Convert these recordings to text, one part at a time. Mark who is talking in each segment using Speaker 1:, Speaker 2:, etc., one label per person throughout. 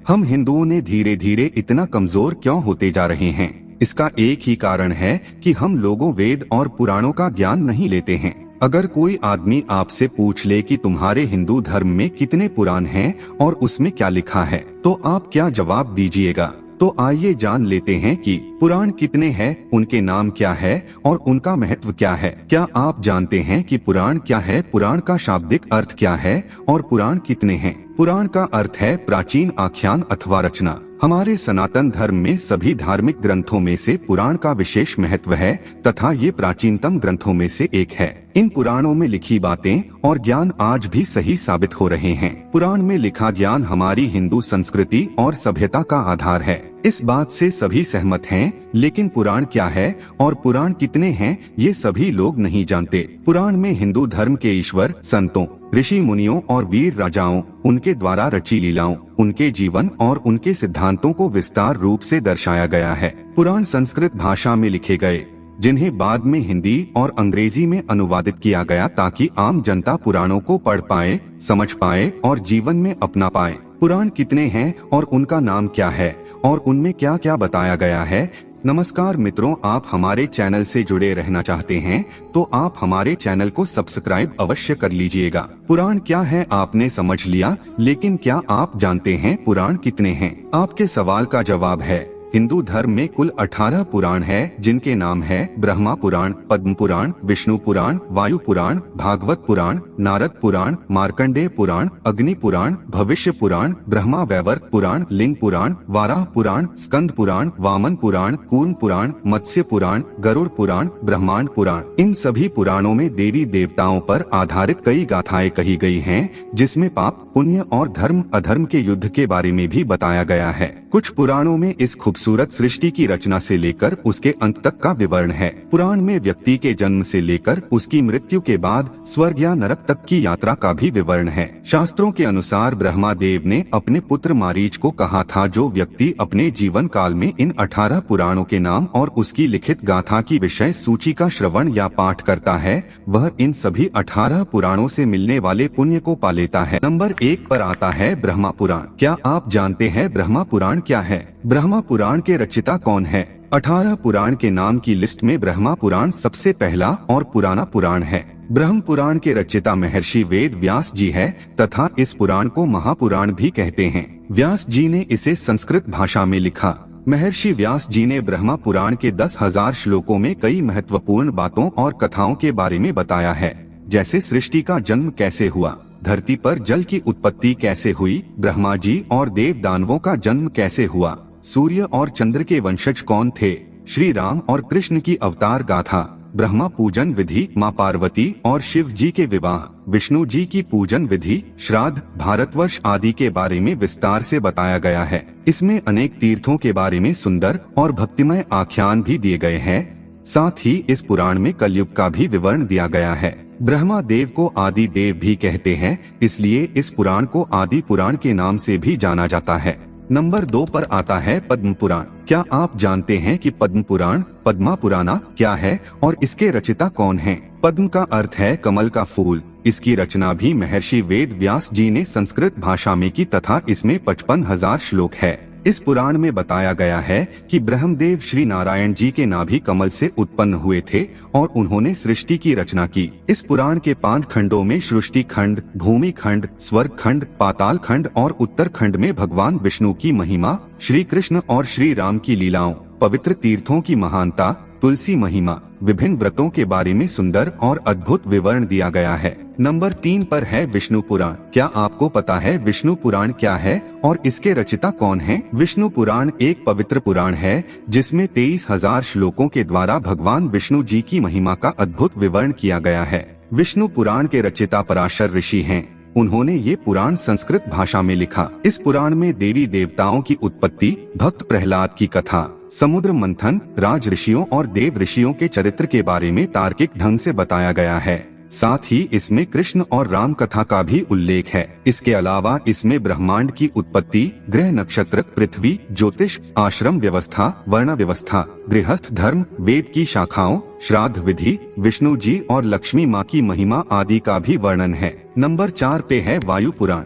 Speaker 1: हम हिंदुओं ने धीरे धीरे इतना कमजोर क्यों होते जा रहे हैं? इसका एक ही कारण है कि हम लोगों वेद और पुराणों का ज्ञान नहीं लेते हैं। अगर कोई आदमी आपसे पूछ ले कि तुम्हारे हिंदू धर्म में कितने पुराण हैं और उसमें क्या लिखा है, तो आप क्या जवाब दीजिएगा? तो आइए जान लेते हैं कि पुराण कितने हैं, उनके नाम क्या है और उनका महत्व क्या है। क्या आप जानते हैं कि पुराण क्या है, पुराण का शाब्दिक अर्थ क्या है और पुराण कितने हैं? पुराण का अर्थ है प्राचीन आख्यान अथवा रचना। हमारे सनातन धर्म में सभी धार्मिक ग्रंथों में से पुराण का विशेष महत्व है तथा ये प्राचीनतम ग्रंथों में से एक है। इन पुराणों में लिखी बातें और ज्ञान आज भी सही साबित हो रहे हैं। पुराण में लिखा ज्ञान हमारी हिंदू संस्कृति और सभ्यता का आधार है। इस बात से सभी सहमत हैं, लेकिन पुराण क्या है और पुराण कितने हैं ये सभी लोग नहीं जानते। पुराण में हिंदू धर्म के ईश्वर, संतों, ऋषि मुनियों और वीर राजाओं, उनके द्वारा रची लीलाओं, उनके जीवन और उनके सिद्धांतों को विस्तार रूप से दर्शाया गया है। पुराण संस्कृत भाषा में लिखे गए, जिन्हें बाद में हिंदी और अंग्रेजी में अनुवादित किया गया ताकि आम जनता पुराणों को पढ़ पाए, समझ पाए और जीवन में अपना पाए। पुराण कितने हैं और उनका नाम क्या है और उनमें क्या क्या बताया गया है? नमस्कार मित्रों, आप हमारे चैनल से जुड़े रहना चाहते हैं तो आप हमारे चैनल को सब्सक्राइब अवश्य कर लीजिएगा। पुराण क्या है आपने समझ लिया, लेकिन क्या आप जानते हैं पुराण कितने हैं? आपके सवाल का जवाब है, हिंदू धर्म में कुल 18 पुराण है, जिनके नाम है ब्रह्मा पुराण, पद्म पुराण, विष्णु पुराण, वायु पुराण, भागवत पुराण, नारद पुराण, मार्कंडेय पुराण, अग्नि पुराण, भविष्य पुराण, ब्रह्मा वैवर्त पुराण, लिंग पुराण, वाराह पुराण, स्कंद पुराण, वामन पुराण, कूर्म पुराण, मत्स्य पुराण, गरुड़ पुराण, ब्रह्मांड पुराण। इन सभी पुराणों में देवी देवताओं पर आधारित कई गाथाएं कही गई हैं, जिसमें पाप, पुण्य और धर्म अधर्म के युद्ध के बारे में भी बताया गया है। कुछ पुराणों में इस खूबसूरत सृष्टि की रचना से लेकर उसके अंत तक का विवरण है। पुराण में व्यक्ति के जन्म से लेकर उसकी मृत्यु के बाद स्वर्ग या नरक तक की यात्रा का भी विवरण है। शास्त्रों के अनुसार ब्रह्मा देव ने अपने पुत्र मारीच को कहा था, जो व्यक्ति अपने जीवन काल में इन 18 पुराणों के नाम और उसकी लिखित गाथा की विषय सूची का श्रवण या पाठ करता है, वह इन सभी 18 पुराणों से मिलने वाले पुण्य को पा लेता है। नंबर 1 पर आता है ब्रह्मा पुराण। क्या आप जानते हैं ब्रह्मा पुराण क्या है? ब्रह्मा पुराण के रचिता कौन है? 18 पुराण के नाम की लिस्ट में ब्रह्मा पुराण सबसे पहला और पुराना पुराण है। ब्रह्म पुराण के रचिता महर्षि वेद व्यास जी है तथा इस पुराण को महापुराण भी कहते हैं। व्यास जी ने इसे संस्कृत भाषा में लिखा। महर्षि व्यास जी ने ब्रह्मा पुराण के 10,000 श्लोकों में कई महत्वपूर्ण बातों और कथाओं के बारे में बताया है, जैसे सृष्टि का जन्म कैसे हुआ, धरती पर जल की उत्पत्ति कैसे हुई, ब्रह्मा जी और देव दानवों का जन्म कैसे हुआ, सूर्य और चंद्र के वंशज कौन थे, श्री राम और कृष्ण की अवतार गाथा, ब्रह्मा पूजन विधि, माँ पार्वती और शिव जी के विवाह, विष्णु जी की पूजन विधि, श्राद्ध, भारतवर्ष आदि के बारे में विस्तार से बताया गया है। इसमें अनेक तीर्थों के बारे में सुंदर और भक्तिमय आख्यान भी दिए गए हैं। साथ ही इस पुराण में कलयुग का भी विवरण दिया गया है। ब्रह्मा देव को आदि देव भी कहते हैं, इसलिए इस पुराण को आदि पुराण के नाम से भी जाना जाता है। नंबर 2 पर आता है पद्म पुराण। क्या आप जानते हैं कि पद्म पुराण, पद्मा पुराना क्या है और इसके रचिता कौन हैं? पद्म का अर्थ है कमल का फूल। इसकी रचना भी महर्षि वेद व्यास जी ने संस्कृत भाषा में की तथा इसमें 55,000 श्लोक है। इस पुराण में बताया गया है कि ब्रह्मदेव श्री नारायण जी के नाभि कमल से उत्पन्न हुए थे और उन्होंने सृष्टि की रचना की। इस पुराण के 5 खंडों में सृष्टि खंड, भूमि खंड, स्वर्ग खंड, पाताल खंड और उत्तर खंड में भगवान विष्णु की महिमा, श्री कृष्ण और श्री राम की लीलाओं, पवित्र तीर्थों की महानता, तुलसी महिमा, विभिन्न व्रतों के बारे में सुंदर और अद्भुत विवरण दिया गया है। नंबर 3 पर है विष्णु पुराण। क्या आपको पता है विष्णु पुराण क्या है और इसके रचिता कौन है? विष्णु पुराण एक पवित्र पुराण है जिसमें 23,000 श्लोकों के द्वारा भगवान विष्णु जी की महिमा का अद्भुत विवरण किया गया है। विष्णु पुराण के रचिता पराशर ऋषि हैं। उन्होंने ये पुराण संस्कृत भाषा में लिखा। इस पुराण में देवी देवताओं की उत्पत्ति, भक्त प्रहलाद की कथा, समुद्र मंथन, राज ऋषियों और देव ऋषियों के चरित्र के बारे में तार्किक ढंग से बताया गया है। साथ ही इसमें कृष्ण और राम कथा का भी उल्लेख है। इसके अलावा इसमें ब्रह्मांड की उत्पत्ति, ग्रह नक्षत्र, पृथ्वी, ज्योतिष, आश्रम व्यवस्था, वर्ण व्यवस्था, गृहस्थ धर्म, वेद की शाखाओं, श्राद्ध विधि, विष्णु जी और लक्ष्मी माँ की महिमा आदि का भी वर्णन है। नंबर 4 पे है वायु पुराण।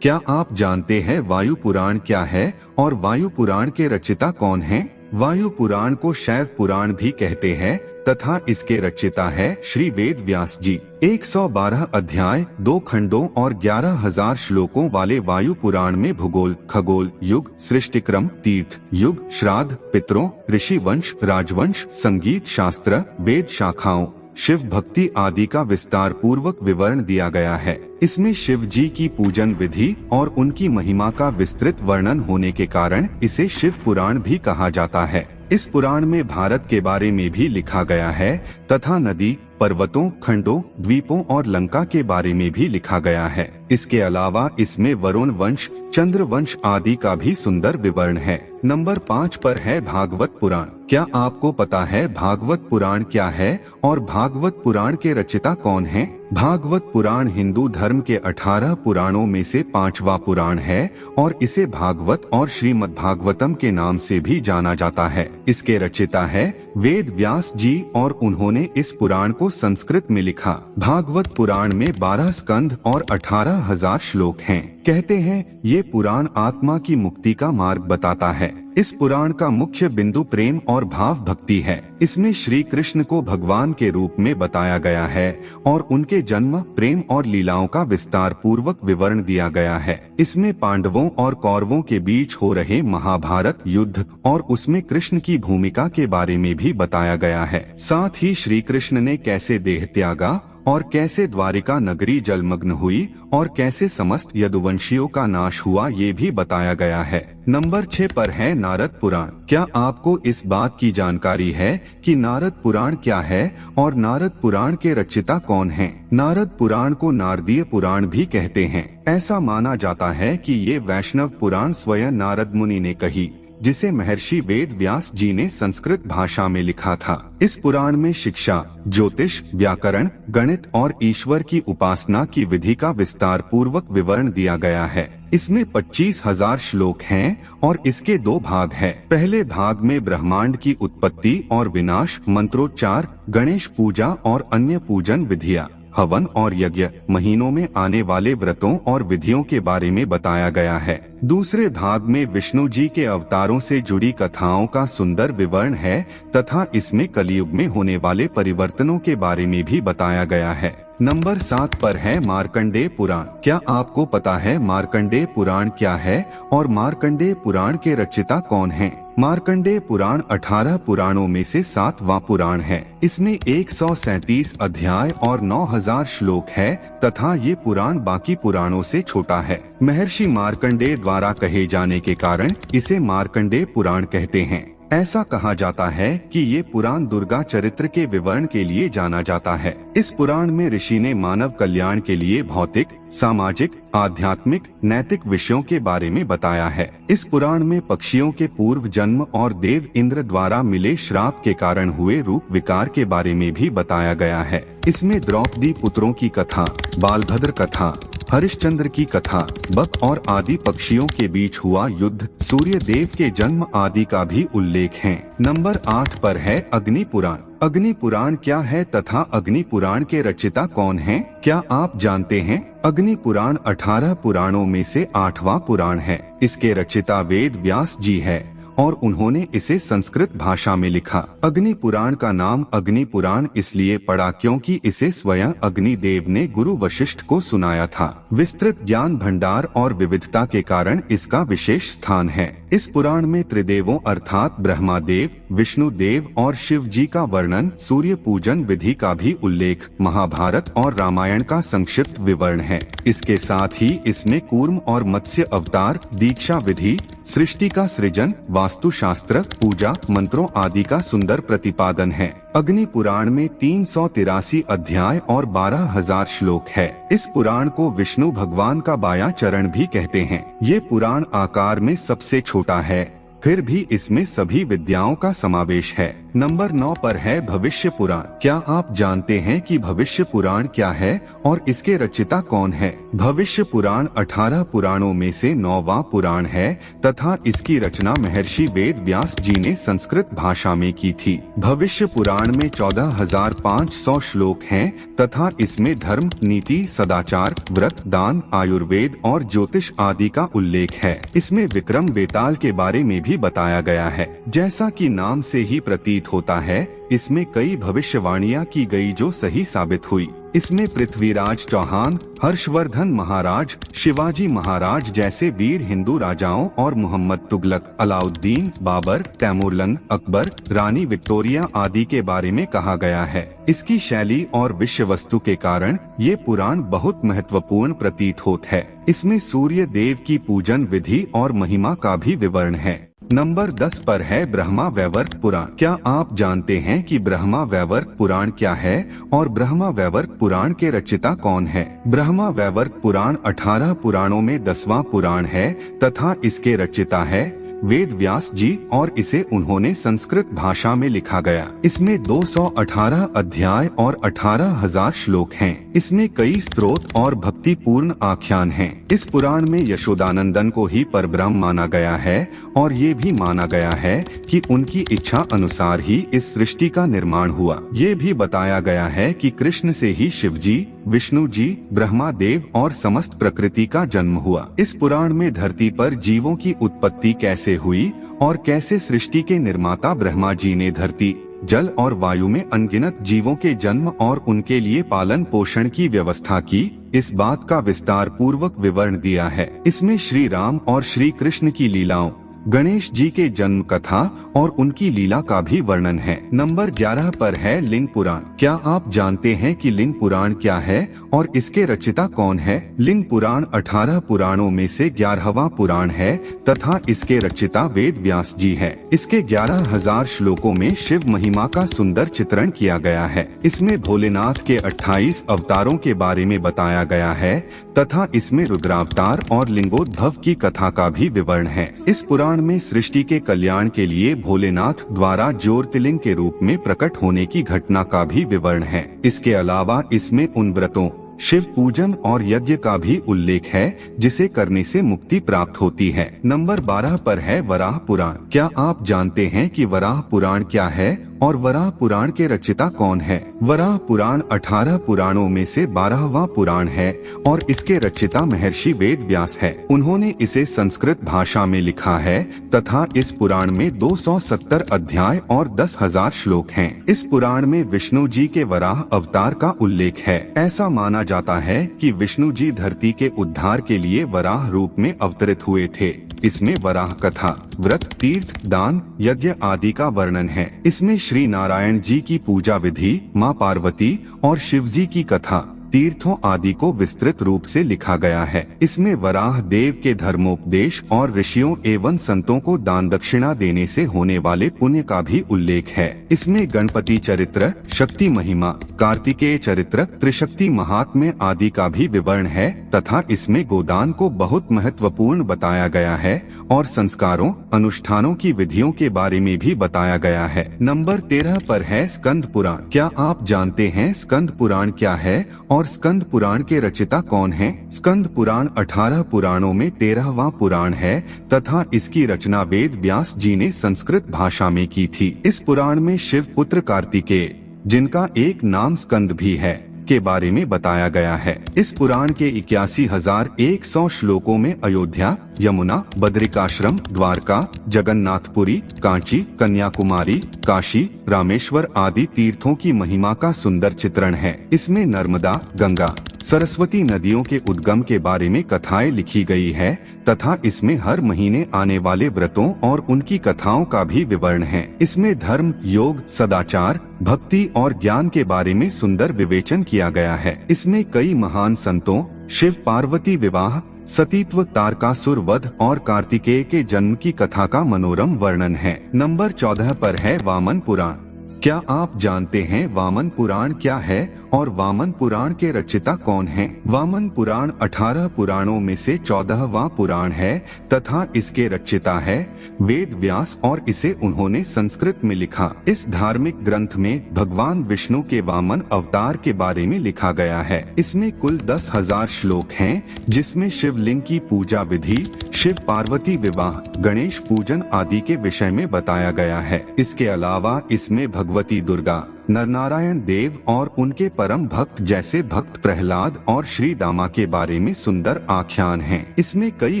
Speaker 1: क्या आप जानते हैं वायु पुराण क्या है और वायु पुराण के रचिता कौन हैं? वायु पुराण को शैव पुराण भी कहते हैं तथा इसके रचिता है श्री वेद व्यास जी। 112 अध्याय, 2 खंडों और 11,000 श्लोकों वाले वायु पुराण में भूगोल, खगोल, युग, सृष्टिक्रम, तीर्थ, युग, श्राद्ध, पितरों, ऋषि वंश, राजवंश, संगीत शास्त्र, वेद शाखाओं, शिव भक्ति आदि का विस्तार पूर्वक विवरण दिया गया है। इसमें शिव जी की पूजन विधि और उनकी महिमा का विस्तृत वर्णन होने के कारण इसे शिव पुराण भी कहा जाता है। इस पुराण में भारत के बारे में भी लिखा गया है तथा नदी, पर्वतों, खंडों, द्वीपों और लंका के बारे में भी लिखा गया है। इसके अलावा इसमें वरुण वंश, चंद्र वंश आदि का भी सुंदर विवरण है। नंबर 5 पर है भागवत पुराण। क्या आपको पता है भागवत पुराण क्या है और भागवत पुराण के रचिता कौन हैं? भागवत पुराण हिंदू धर्म के 18 पुराणों में से 5वां पुराण है और इसे भागवत और श्रीमद् भागवतम के नाम से भी जाना जाता है। इसके रचिता है वेद व्यास जी और उन्होंने इस पुराण को संस्कृत में लिखा। भागवत पुराण में 12 स्कंध और 18,000 श्लोक हैं। कहते हैं ये पुराण आत्मा की मुक्ति का मार्ग बताता है। इस पुराण का मुख्य बिंदु प्रेम और भाव भक्ति है। इसमें श्री कृष्ण को भगवान के रूप में बताया गया है और उनके जन्म, प्रेम और लीलाओं का विस्तार पूर्वक विवरण दिया गया है। इसमें पांडवों और कौरवों के बीच हो रहे महाभारत युद्ध और उसमें कृष्ण की भूमिका के बारे में भी बताया गया है। साथ ही श्री कृष्ण ने कैसे देह त्यागा और कैसे द्वारिका नगरी जलमग्न हुई और कैसे समस्त यदुवंशियों का नाश हुआ ये भी बताया गया है। नंबर 6 पर है नारद पुराण। क्या आपको इस बात की जानकारी है कि नारद पुराण क्या है और नारद पुराण के रचिता कौन हैं? नारद पुराण को नारदीय पुराण भी कहते हैं। ऐसा माना जाता है कि ये वैष्णव पुराण स्वयं नारद मुनि ने कही, जिसे महर्षि वेद व्यास जी ने संस्कृत भाषा में लिखा था। इस पुराण में शिक्षा, ज्योतिष, व्याकरण, गणित और ईश्वर की उपासना की विधि का विस्तार पूर्वक विवरण दिया गया है। इसमें 25,000 श्लोक हैं और इसके 2 भाग हैं। पहले भाग में ब्रह्मांड की उत्पत्ति और विनाश, मंत्रोच्चार, गणेश पूजा और अन्य पूजन विधियाँ, हवन और यज्ञ, महीनों में आने वाले व्रतों और विधियों के बारे में बताया गया है। दूसरे भाग में विष्णु जी के अवतारों से जुड़ी कथाओं का सुंदर विवरण है तथा इसमें कलयुग में होने वाले परिवर्तनों के बारे में भी बताया गया है। नंबर 7 पर है मार्कंडेय पुराण। क्या आपको पता है मार्कंडेय पुराण क्या है और मार्कंडेय पुराण के रचिता कौन हैं? मार्कंडेय पुराण 18 पुराणों में से 7वां पुराण है। इसमें 137 अध्याय और 9,000 श्लोक है तथा ये पुराण बाकी पुराणों से छोटा है। महर्षि मार्कंडेय द्वारा कहे जाने के कारण इसे मार्कंडेय पुराण कहते हैं। ऐसा कहा जाता है कि ये पुराण दुर्गा चरित्र के विवरण के लिए जाना जाता है। इस पुराण में ऋषि ने मानव कल्याण के लिए भौतिक, सामाजिक, आध्यात्मिक, नैतिक विषयों के बारे में बताया है। इस पुराण में पक्षियों के पूर्व जन्म और देव इंद्र द्वारा मिले श्राप के कारण हुए रूप विकार के बारे में भी बताया गया है। इसमें द्रौपदी पुत्रों की कथा, बालभद्र कथा, हरिश्चंद्र की कथा, बक और आदि पक्षियों के बीच हुआ युद्ध, सूर्य देव के जन्म आदि का भी उल्लेख है। नंबर 8 पर है अग्नि पुराण। अग्नि पुराण क्या है तथा अग्नि पुराण के रचिता कौन हैं? क्या आप जानते हैं? अग्नि पुराण 18 पुराणों में से 8वां पुराण है। इसके रचिता वेद व्यास जी है और उन्होंने इसे संस्कृत भाषा में लिखा। अग्नि पुराण का नाम अग्नि पुराण इसलिए पड़ा क्योंकि इसे स्वयं अग्नि देव ने गुरु वशिष्ठ को सुनाया था। विस्तृत ज्ञान भंडार और विविधता के कारण इसका विशेष स्थान है। इस पुराण में त्रिदेवों अर्थात ब्रह्मा देव, विष्णु देव और शिव जी का वर्णन, सूर्य पूजन विधि का भी उल्लेख, महाभारत और रामायण का संक्षिप्त विवरण है। इसके साथ ही इसमें कूर्म और मत्स्य अवतार, दीक्षा विधि, सृष्टि का सृजन, वास्तुशास्त्र, पूजा, मंत्रों आदि का सुंदर प्रतिपादन है। अग्नि पुराण में 383 अध्याय और 12,000 श्लोक है। इस पुराण को विष्णु भगवान का बायां चरण भी कहते हैं। ये पुराण आकार में सबसे छोटा है फिर भी इसमें सभी विद्याओं का समावेश है। नंबर 9 पर है भविष्य पुराण। क्या आप जानते हैं कि भविष्य पुराण क्या है और इसके रचयिता कौन है? भविष्य पुराण 18 पुराणों में से 9वां पुराण है तथा इसकी रचना महर्षि वेद व्यास जी ने संस्कृत भाषा में की थी। भविष्य पुराण में 14,500 श्लोक हैं तथा इसमें धर्म, नीति, सदाचार, व्रत, दान, आयुर्वेद और ज्योतिष आदि का उल्लेख है। इसमें विक्रम बेताल के बारे में भी बताया गया है। जैसा कि नाम से ही प्रतीत होता है, इसमें कई भविष्यवाणियां की गई जो सही साबित हुई। इसमें पृथ्वीराज चौहान, हर्षवर्धन महाराज, शिवाजी महाराज जैसे वीर हिंदू राजाओं और मोहम्मद तुगलक, अलाउद्दीन, बाबर, तैमूरलंग, अकबर, रानी विक्टोरिया आदि के बारे में कहा गया है। इसकी शैली और विषय वस्तु के कारण ये पुराण बहुत महत्वपूर्ण प्रतीत होता है। इसमें सूर्य देव की पूजन विधि और महिमा का भी विवरण है। नंबर 10 पर है ब्रह्मा वैवर्त पुराण। क्या आप जानते हैं कि ब्रह्मा वैवर्त पुराण क्या है और ब्रह्मा वैवर्त पुराण के रचयिता कौन है? ब्रह्मा वैवर्त पुराण 18 पुराणों में 10वां पुराण है तथा इसके रचयिता है वेद व्यास जी और इसे उन्होंने संस्कृत भाषा में लिखा गया। इसमें 218 अध्याय और 18,000 श्लोक हैं। इसमें कई स्तोत्र और भक्तिपूर्ण आख्यान हैं। इस पुराण में यशोदानंदन को ही परब्रह्म माना गया है और ये भी माना गया है कि उनकी इच्छा अनुसार ही इस सृष्टि का निर्माण हुआ। ये भी बताया गया है कि कृष्ण से ही शिव जी, विष्णु जी, ब्रह्मा देव और समस्त प्रकृति का जन्म हुआ। इस पुराण में धरती पर जीवों की उत्पत्ति कैसे हुई और कैसे सृष्टि के निर्माता ब्रह्मा जी ने धरती, जल और वायु में अनगिनत जीवों के जन्म और उनके लिए पालन पोषण की व्यवस्था की, इस बात का विस्तार पूर्वक विवरण दिया है। इसमें श्री राम और श्री कृष्ण की लीलाओं, गणेश जी के जन्म कथा और उनकी लीला का भी वर्णन है। नंबर 11 पर है लिंग पुराण। क्या आप जानते हैं कि लिंग पुराण क्या है और इसके रचयिता कौन है? लिंग पुराण 18 पुराणों में से 11वां पुराण है तथा इसके रचयिता वेद व्यास जी है। इसके 11,000 श्लोकों में शिव महिमा का सुंदर चित्रण किया गया है। इसमें भोलेनाथ के 28 अवतारों के बारे में बताया गया है तथा इसमें रुद्रावतार और लिंगोद्भव की कथा का भी विवरण है। इस पुराण में सृष्टि के कल्याण के लिए भोलेनाथ द्वारा ज्योतिर्लिंग के रूप में प्रकट होने की घटना का भी विवरण है। इसके अलावा इसमें उन व्रतों, शिव पूजन और यज्ञ का भी उल्लेख है जिसे करने से मुक्ति प्राप्त होती है। नंबर 12 पर है वराह पुराण। क्या आप जानते हैं कि वराह पुराण क्या है और वराह पुराण के रचयिता कौन है? वराह पुराण 18 पुराणों में से 12वां पुराण है और इसके रचयिता महर्षि वेद व्यास है। उन्होंने इसे संस्कृत भाषा में लिखा है तथा इस पुराण में 270 अध्याय और 10,000 श्लोक हैं। इस पुराण में विष्णु जी के वराह अवतार का उल्लेख है। ऐसा माना जाता है कि विष्णु जी धरती के उद्धार के लिए वराह रूप में अवतरित हुए थे। इसमें वराह कथा, व्रत, तीर्थ, दान, यज्ञ आदि का वर्णन है। इसमें श्री नारायण जी की पूजा विधि, माँ पार्वती और शिव जी की कथा, तीर्थों आदि को विस्तृत रूप से लिखा गया है। इसमें वराह देव के धर्मोपदेश और ऋषियों एवं संतों को दान दक्षिणा देने से होने वाले पुण्य का भी उल्लेख है। इसमें गणपति चरित्र, शक्ति महिमा, कार्तिकेय चरित्र, त्रिशक्ति महात्म्य आदि का भी विवरण है तथा इसमें गोदान को बहुत महत्वपूर्ण बताया गया है और संस्कारों, अनुष्ठानों की विधियों के बारे में भी बताया गया है। नंबर 13 पर है स्कंद पुराण। क्या आप जानते हैं स्कंद पुराण क्या है और स्कंद पुराण के रचयिता कौन हैं? स्कंद पुराण 18 पुराणों में 13वां पुराण है तथा इसकी रचना वेद व्यास जी ने संस्कृत भाषा में की थी। इस पुराण में शिव पुत्र कार्तिकेय, जिनका एक नाम स्कंद भी है, के बारे में बताया गया है। इस पुराण के 81,100 श्लोकों में अयोध्या, यमुना, बद्रिकाश्रम, द्वारका, जगन्नाथपुरी, कांची, कन्याकुमारी, काशी, रामेश्वर आदि तीर्थों की महिमा का सुंदर चित्रण है। इसमें नर्मदा, गंगा, सरस्वती नदियों के उद्गम के बारे में कथाएं लिखी गई है तथा इसमें हर महीने आने वाले व्रतों और उनकी कथाओं का भी विवरण है। इसमें धर्म, योग, सदाचार, भक्ति और ज्ञान के बारे में सुंदर विवेचन किया गया है। इसमें कई महान संतों, शिव पार्वती विवाह, सतीत्व, तारकासुर वध और कार्तिकेय के जन्म की कथा का मनोरम वर्णन है। नंबर 14 पर है वामन पुराण। क्या आप जानते हैं वामन पुराण क्या है और वामन पुराण के रचयिता कौन हैं? वामन पुराण 18 पुराणों में से 14वां पुराण है तथा इसके रचयिता है वेद व्यास और इसे उन्होंने संस्कृत में लिखा। इस धार्मिक ग्रंथ में भगवान विष्णु के वामन अवतार के बारे में लिखा गया है। इसमें कुल 10,000 श्लोक हैं, जिसमें शिवलिंग की पूजा विधि, शिव पार्वती विवाह, गणेश पूजन आदि के विषय में बताया गया है। इसके अलावा इसमें भगवती दुर्गा, नरनारायण देव और उनके परम भक्त जैसे भक्त प्रहलाद और श्री दामा के बारे में सुंदर आख्यान हैं। इसमें कई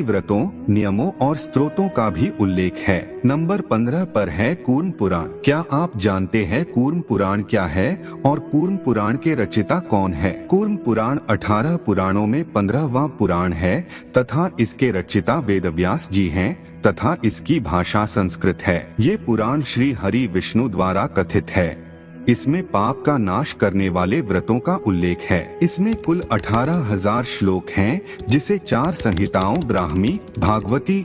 Speaker 1: व्रतों, नियमों और स्तोत्रों का भी उल्लेख है। नंबर 15 पर है कूर्म पुराण। क्या आप जानते हैं कूर्म पुराण क्या है और कूर्म पुराण के रचयिता कौन है? कूर्म पुराण 18 पुराणों में 15वां पुराण है तथा इसके रचयिता वेदव्यास जी हैं तथा इसकी भाषा संस्कृत है। ये पुराण श्री हरि विष्णु द्वारा कथित है। इसमें पाप का नाश करने वाले व्रतों का उल्लेख है। इसमें कुल 18,000 श्लोक हैं, जिसे 4 संहिताओं ब्राह्मी, भागवती,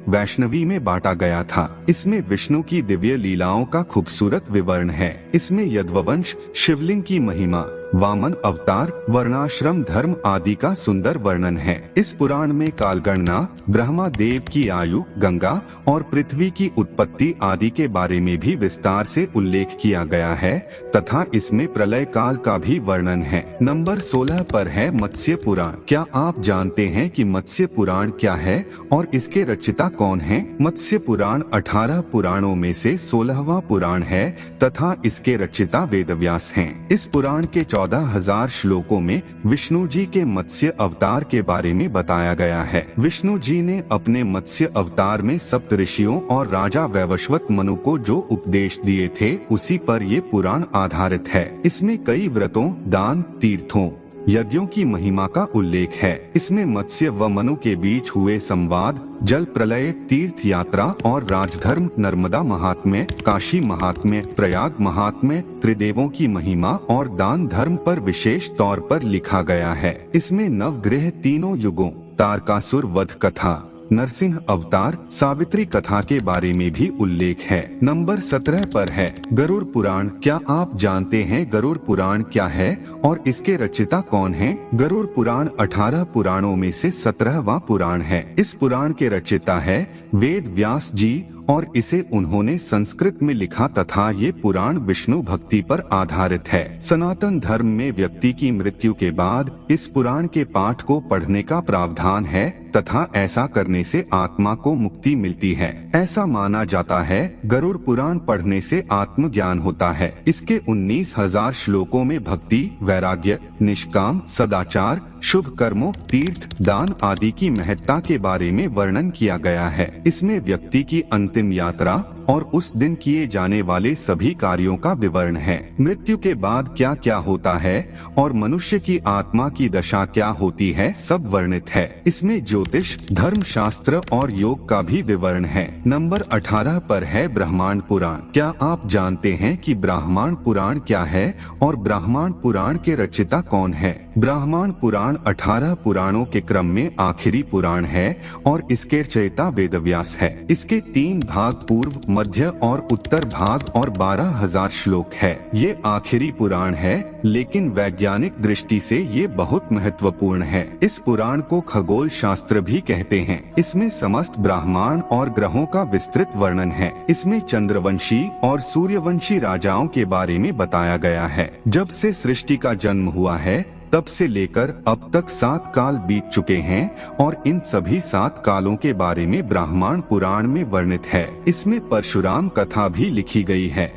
Speaker 1: वैष्णवी में बांटा गया था। इसमें विष्णु की दिव्य लीलाओं का खूबसूरत विवरण है। इसमें यदुवंश, शिवलिंग की महिमा, वामन अवतार, वर्णाश्रम धर्म आदि का सुंदर वर्णन है। इस पुराण में कालगणना, ब्रह्मा देव की आयु, गंगा और पृथ्वी की उत्पत्ति आदि के बारे में भी विस्तार से उल्लेख किया गया है तथा इसमें प्रलय काल का भी वर्णन है। नंबर 16 पर है मत्स्य पुराण। क्या आप जानते हैं कि मत्स्य पुराण क्या है और इसके रचयिता कौन हैं? मत्स्य पुराण 18 पुराणों में से 16वां पुराण है तथा इसके रचयिता वेदव्यास हैं। इस पुराण के 14,000 श्लोकों में विष्णु जी के मत्स्य अवतार के बारे में बताया गया है। विष्णु जी ने अपने मत्स्य अवतार में सप्त ऋषियों और राजा वैवस्वत मनु को जो उपदेश दिए थे, उसी पर ये पुराण आधारित है। इसमें कई व्रतों, दान, तीर्थों, यज्ञों की महिमा का उल्लेख है। इसमें मत्स्य व मनु के बीच हुए संवाद, जल प्रलय, तीर्थ यात्रा और राजधर्म, नर्मदा महात्म्य, काशी महात्म्य, प्रयाग महात्म्य, त्रिदेवों की महिमा और दान धर्म पर विशेष तौर पर लिखा गया है। इसमें नवग्रह, तीनों युगों, तारकासुर वध कथा, नरसिंह अवतार, सावित्री कथा के बारे में भी उल्लेख है। नंबर 17 पर है गरुड़ पुराण। क्या आप जानते हैं गरुड़ पुराण क्या है और इसके रचयिता कौन हैं? गरुड़ पुराण 18 पुराणों में से 17वां पुराण है। इस पुराण के रचयिता है वेद व्यास जी और इसे उन्होंने संस्कृत में लिखा तथा ये पुराण विष्णु भक्ति पर आधारित है। सनातन धर्म में व्यक्ति की मृत्यु के बाद इस पुराण के पाठ को पढ़ने का प्रावधान है तथा ऐसा करने से आत्मा को मुक्ति मिलती है। ऐसा माना जाता है गरुड़ पुराण पढ़ने से आत्मज्ञान होता है। इसके 19,000 श्लोकों में भक्ति, वैराग्य, निष्काम, सदाचार, शुभ कर्मों, तीर्थ, दान आदि की महत्ता के बारे में वर्णन किया गया है। इसमें व्यक्ति की अंतिम यात्रा और उस दिन किए जाने वाले सभी कार्यों का विवरण है। मृत्यु के बाद क्या क्या होता है और मनुष्य की आत्मा की दशा क्या होती है, सब वर्णित है। इसमें ज्योतिष, धर्म शास्त्र और योग का भी विवरण है। नंबर 18 पर है ब्रह्मांड पुराण। क्या आप जानते हैं कि ब्रह्मांड पुराण क्या है और ब्रह्मांड पुराण के रचयिता कौन है? ब्रह्मांड पुराण 18 पुराणों के क्रम में आखिरी पुराण है और इसके रचयिता वेदव्यास है। इसके 3 भाग, पूर्व, मध्य और उत्तर भाग और 12,000 श्लोक है। ये आखिरी पुराण है, लेकिन वैज्ञानिक दृष्टि से ये बहुत महत्वपूर्ण है। इस पुराण को खगोल शास्त्र भी कहते हैं। इसमें समस्त ब्रह्मांड और ग्रहों का विस्तृत वर्णन है। इसमें चंद्रवंशी और सूर्यवंशी राजाओं के बारे में बताया गया है। जब से सृष्टि का जन्म हुआ है तब से लेकर अब तक 7 काल बीत चुके हैं और इन सभी 7 कालों के बारे में ब्रह्मांड पुराण में वर्णित है। इसमें परशुराम कथा भी लिखी गई है।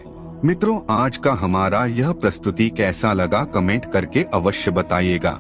Speaker 1: मित्रों, आज का हमारा यह प्रस्तुति कैसा लगा कमेंट करके अवश्य बताइएगा।